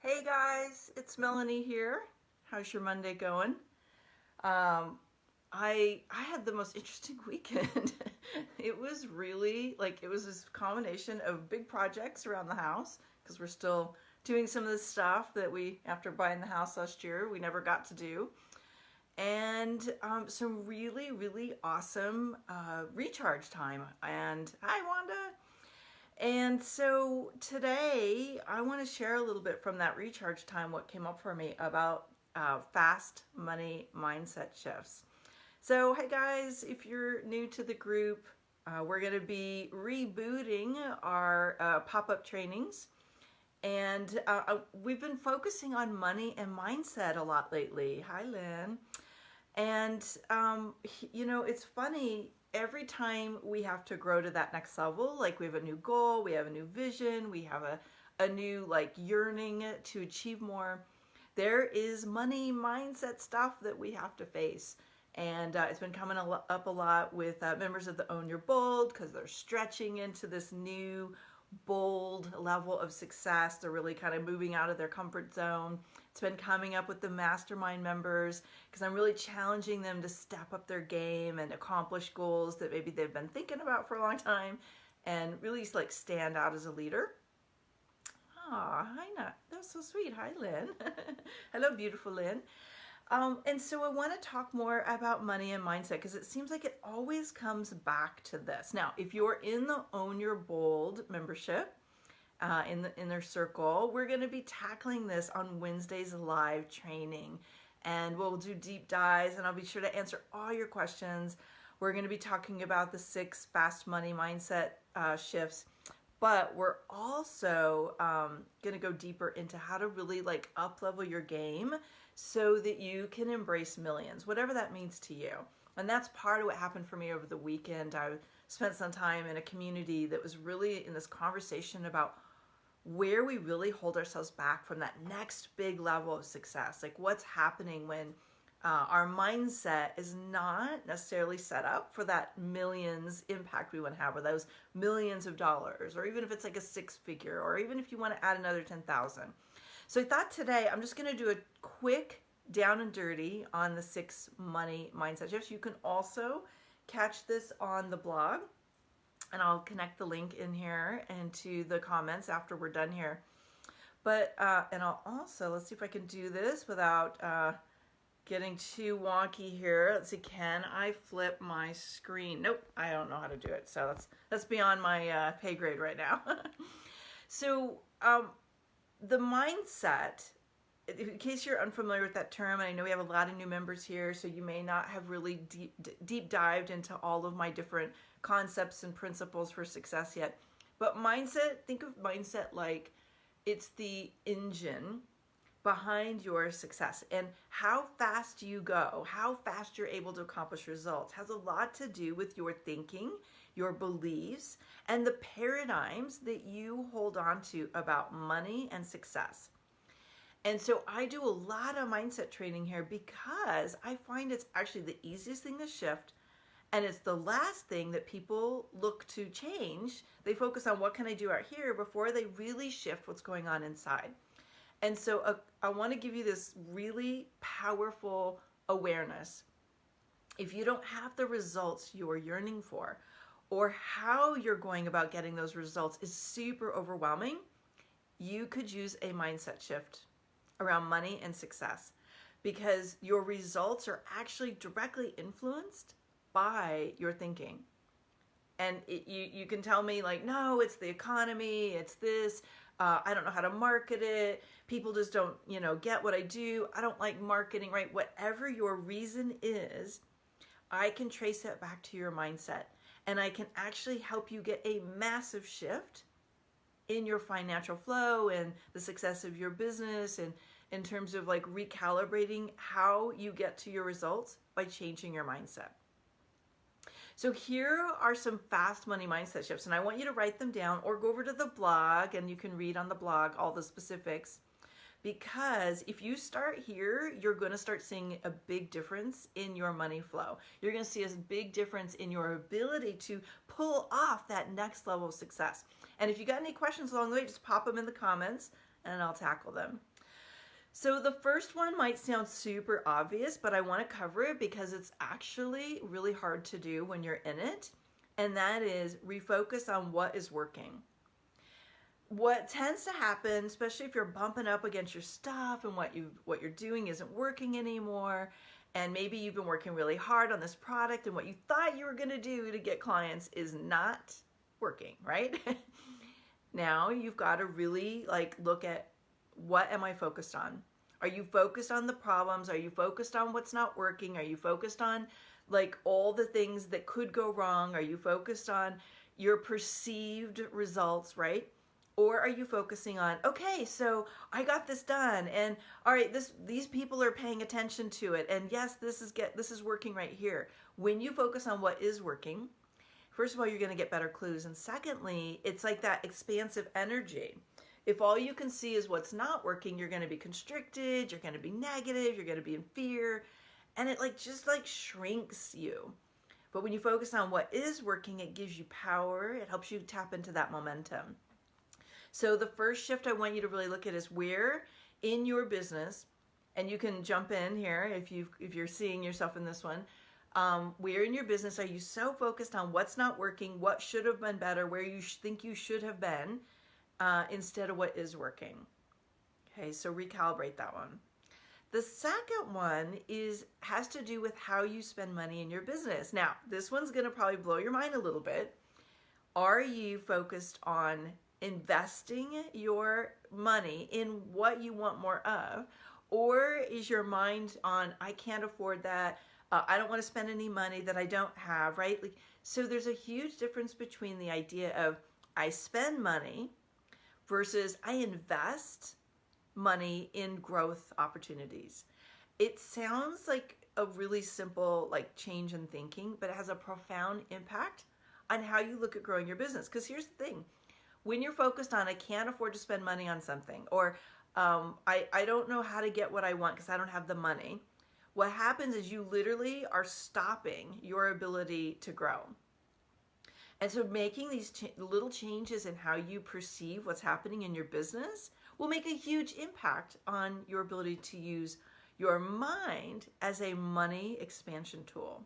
Hey guys, it's Melanie here. How's your Monday going? I had the most interesting weekend. It was really it was this combination of big projects around the house because we're still doing some of the stuff that we, after buying the house last year, we never got to do. And some really awesome recharge time. And hi, Wanda. And so today I want to share a little bit from that recharge time what came up for me about fast money mindset shifts. So hey guys, if you're new to the group, we're going to be rebooting our pop-up trainings. And we've been focusing on money and mindset a lot lately. Hi, Lynn. And, it's funny, every time we have to grow to that next level, like we have a new goal, we have a new vision, we have a new yearning to achieve more, there is money mindset stuff that we have to face. And it's been coming up a lot with members of the Own Your Bold because they're stretching into this new bold level of success. They're really kind of moving out of their comfort zone. It's been coming up with the mastermind members because I'm really challenging them to step up their game and accomplish goals that maybe they've been thinking about for a long time and really stand out as a leader. Ah, hi, Nat. That's so sweet. Hi, Lynn. Hello, beautiful Lynn. And so I want to talk more about money and mindset because it seems like it always comes back to this. Now, if you're in the Own Your Bold membership, in their circle, we're going to be tackling this on Wednesday's live training. And we'll do deep dives and I'll be sure to answer all your questions. We're going to be talking about the 6 fast money mindset shifts. But we're also going to go deeper into how to really up-level your game so that you can embrace millions, whatever that means to you. And that's part of what happened for me over the weekend. I spent some time in a community that was really in this conversation about where we really hold ourselves back from that next big level of success. Like what's happening when our mindset is not necessarily set up for that millions impact we want to have, or those millions of dollars, or even if it's like a 6-figure, or even if you want to add another 10,000. So I thought today I'm just going to do a quick down and dirty on the 6 money mindset shifts. You can also catch this on the blog, and I'll connect the link in here and to the comments after we're done here. But and I'll also, let's see if I can do this without getting too wonky here. Let's see, can I flip my screen? Nope, I don't know how to do it. So that's beyond my pay grade right now. So the mindset, in case you're unfamiliar with that term, and I know we have a lot of new members here, so you may not have really deep dived into all of my different concepts and principles for success yet. But mindset, think of mindset like it's the engine behind your success, and how fast you go, how fast you're able to accomplish results has a lot to do with your thinking, your beliefs, and the paradigms that you hold on to about money and success. And so I do a lot of mindset training here because I find it's actually the easiest thing to shift, and it's the last thing that people look to change. They focus on what can I do out here before they really shift what's going on inside. And so I want to give you this really powerful awareness. If you don't have the results you're yearning for, or how you're going about getting those results is super overwhelming, you could use a mindset shift around money and success, because your results are actually directly influenced by your thinking. And you can tell me no, it's the economy, it's this, I don't know how to market it, people just don't, get what I do, I don't like marketing, right? Whatever your reason is, I can trace that back to your mindset. And I can actually help you get a massive shift in your financial flow and the success of your business, and in terms of recalibrating how you get to your results by changing your mindset. So here are some fast money mindset shifts, and I want you to write them down or go over to the blog and you can read on the blog all the specifics, because if you start here, you're going to start seeing a big difference in your money flow. You're going to see a big difference in your ability to pull off that next level of success. And if you got any questions along the way, just pop them in the comments and I'll tackle them. So the first one might sound super obvious, but I want to cover it because it's actually really hard to do when you're in it. And that is refocus on what is working. What tends to happen, especially if you're bumping up against your stuff and what you're doing isn't working anymore, and maybe you've been working really hard on this product and what you thought you were going to do to get clients is not working, right? Now you've got to really look at, what am I focused on? Are you focused on the problems? Are you focused on what's not working? Are you focused on all the things that could go wrong? Are you focused on your perceived results, right? Or are you focusing on, okay, so I got this done, and all right, these people are paying attention to it, and yes, this is working right here. When you focus on what is working, first of all, you're going to get better clues, and secondly, it's like that expansive energy. If all you can see is what's not working, you're going to be constricted, you're going to be negative, you're going to be in fear, and it just shrinks you. But when you focus on what is working, it gives you power. It helps you tap into that momentum. So the first shift I want you to really look at is where in your business, and you can jump in here if you're seeing yourself in this one, where in your business are you so focused on what's not working, what should have been better, where you think you should have been, instead of what is working. Okay, so recalibrate that one. The second one has to do with how you spend money in your business. Now, this one's going to probably blow your mind a little bit. Are you focused on investing your money in what you want more of? Or is your mind on, I can't afford that, I don't want to spend any money that I don't have, right? So there's a huge difference between the idea of I spend money versus I invest money in growth opportunities. It sounds like a really simple change in thinking, but it has a profound impact on how you look at growing your business. Because here's the thing. When you're focused on I can't afford to spend money on something, or I don't know how to get what I want because I don't have the money, what happens is you literally are stopping your ability to grow. And so making these little changes in how you perceive what's happening in your business will make a huge impact on your ability to use your mind as a money expansion tool.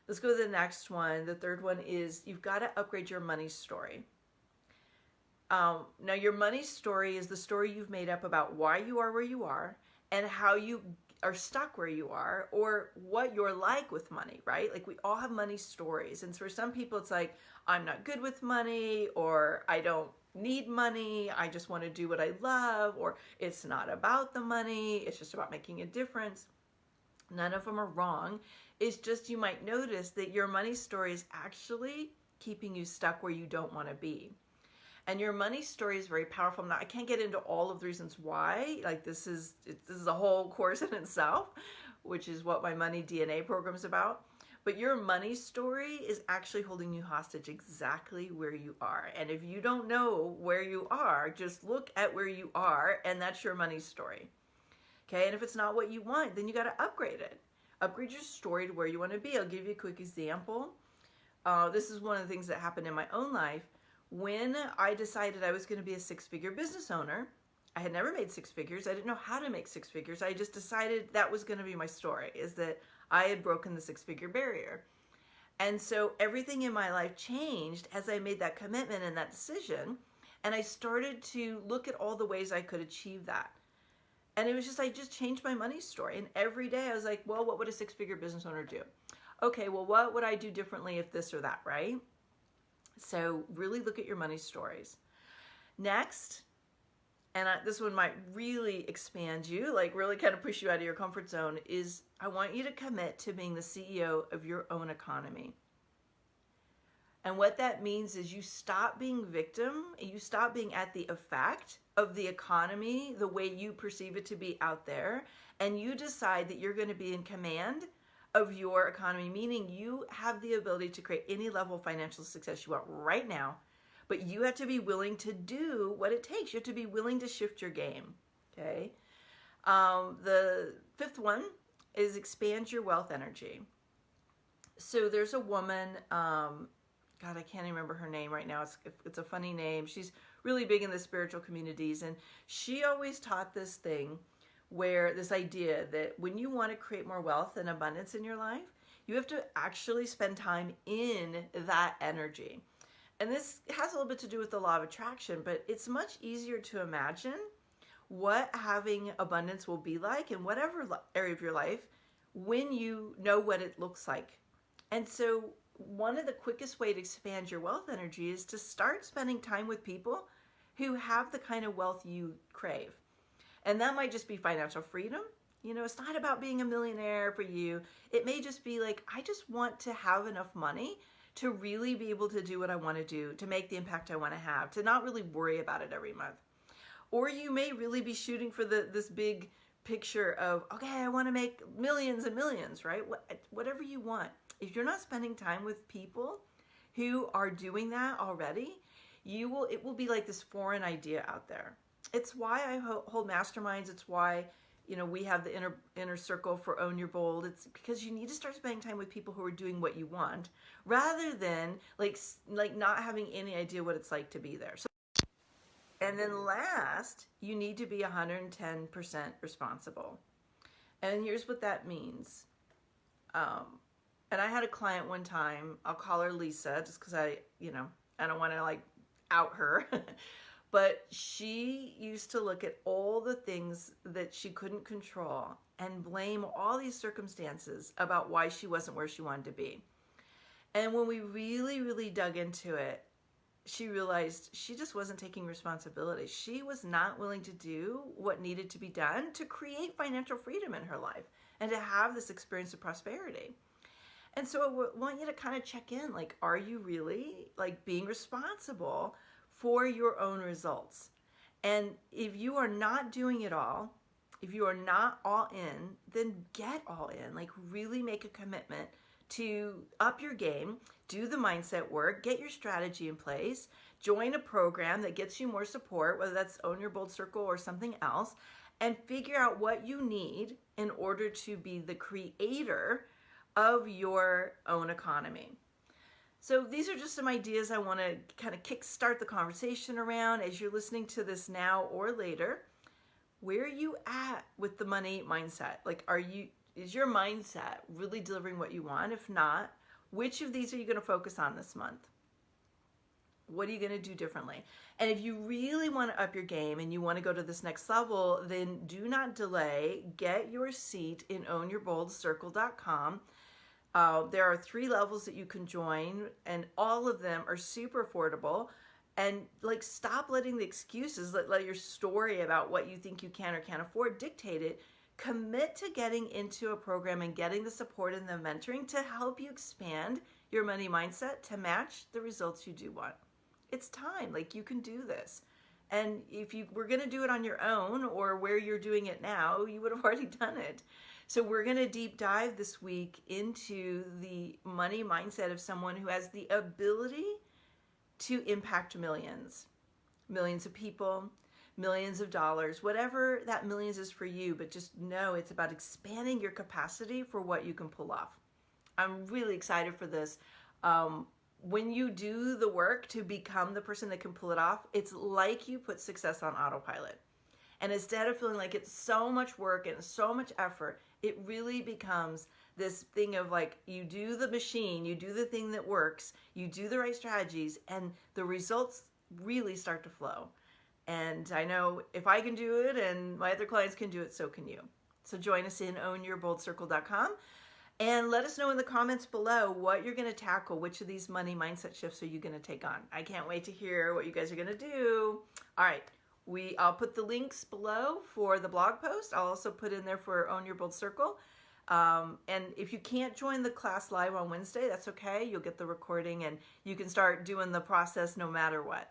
Let's go to the next one. The third one is you've got to upgrade your money story. Now, your money story is the story you've made up about why you are where you are and how you are stuck where you are, or what you're like with money, right? We all have money stories. And for some people, it's I'm not good with money, or I don't need money, I just want to do what I love, or it's not about the money, it's just about making a difference. None of them are wrong. It's just you might notice that your money story is actually keeping you stuck where you don't want to be. And your money story is very powerful. Now, I can't get into all of the reasons why. This is a whole course in itself, which is what my Money DNA program is about. But your money story is actually holding you hostage exactly where you are. And if you don't know where you are, just look at where you are, and that's your money story. Okay, and if it's not what you want, then you got to upgrade it. Upgrade your story to where you want to be. I'll give you a quick example. This is one of the things that happened in my own life. When I decided I was going to be a six-figure business owner, I had never made six figures. I didn't know how to make six figures. I just decided that was going to be my story, is that I had broken the six-figure barrier. And so everything in my life changed as I made that commitment and that decision. And I started to look at all the ways I could achieve that. And it was just, I just changed my money story. And every day I was like, well, what would a six-figure business owner do? Okay, well, what would I do differently if this or that, right? So really look at your money stories. Next, and this one might really expand you, really kind of push you out of your comfort zone, is I want you to commit to being the CEO of your own economy. And what that means is you stop being victim, you stop being at the effect of the economy, the way you perceive it to be out there, and you decide that you're going to be in command of your economy, meaning you have the ability to create any level of financial success you want right now, but you have to be willing to do what it takes. You have to be willing to shift your game, okay? The fifth one is expand your wealth energy. So there's a woman, God, I can't remember her name right now. It's a funny name. She's really big in the spiritual communities. And she always taught this thing where this idea that when you want to create more wealth and abundance in your life, you have to actually spend time in that energy. And this has a little bit to do with the law of attraction, but it's much easier to imagine what having abundance will be like in whatever area of your life when you know what it looks like. And so one of the quickest way to expand your wealth energy is to start spending time with people who have the kind of wealth you crave. And that might just be financial freedom. You know, it's not about being a millionaire for you. It may just be like, I just want to have enough money to really be able to do what I want to do, to make the impact I want to have, to not really worry about it every month. Or you may really be shooting for this big picture of, okay, I want to make millions and millions, right? Whatever you want. If you're not spending time with people who are doing that already, it will be like this foreign idea out there. It's why I hold masterminds. It's why, you know, we have the inner circle for Own Your Bold. It's because you need to start spending time with people who are doing what you want, rather than like not having any idea what it's like to be there. So, and then last, you need to be 110% responsible. And here's what that means. And I had a client one time, I'll call her Lisa, just because I don't want to like out her. But she used to look at all the things that she couldn't control and blame all these circumstances about why she wasn't where she wanted to be. And when we really, really dug into it, she realized she just wasn't taking responsibility. She was not willing to do what needed to be done to create financial freedom in her life and to have this experience of prosperity. And so I want you to kind of check in, like, are you really like being responsible for your own results? And if you are not doing it all, if you are not all in, then get all in. Like, really make a commitment to up your game, do the mindset work, get your strategy in place, join a program that gets you more support, whether that's Own Your Bold Circle or something else, and figure out what you need in order to be the creator of your own economy. So these are just some ideas I want to kind of kickstart the conversation around as you're listening to this now or later. Where are you at with the money mindset? Like, is your mindset really delivering what you want? If not, which of these are you going to focus on this month? What are you going to do differently? And if you really want to up your game and you want to go to this next level, then do not delay. Get your seat in ownyourboldcircle.com. There are 3 levels that you can join, and all of them are super affordable. And like, stop letting the excuses, let your story about what you think you can or can't afford dictate it. Commit to getting into a program and getting the support and the mentoring to help you expand your money mindset to match the results you do want. It's time. Like, you can do this. And if you were going to do it on your own or where you're doing it now, you would have already done it. So we're going to deep dive this week into the money mindset of someone who has the ability to impact millions of people, millions of dollars, whatever that millions is for you. But just know it's about expanding your capacity for what you can pull off. I'm really excited for this. When you do the work to become the person that can pull it off, it's like you put success on autopilot. And instead of feeling like it's so much work and so much effort, it really becomes this thing of like, you do the machine, you do the thing that works, you do the right strategies, and the results really start to flow. And I know if I can do it and my other clients can do it, so can you. So join us in ownyourboldcircle.com and let us know in the comments below what you're going to tackle. Which of these money mindset shifts are you going to take on? I can't wait to hear what you guys are going to do. All right. I'll put the links below for the blog post. I'll also put in there for Own Your Bold Circle. And if you can't join the class live on Wednesday, that's okay. You'll get the recording and you can start doing the process no matter what.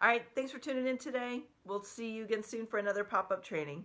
All right. Thanks for tuning in today. We'll see you again soon for another pop-up training.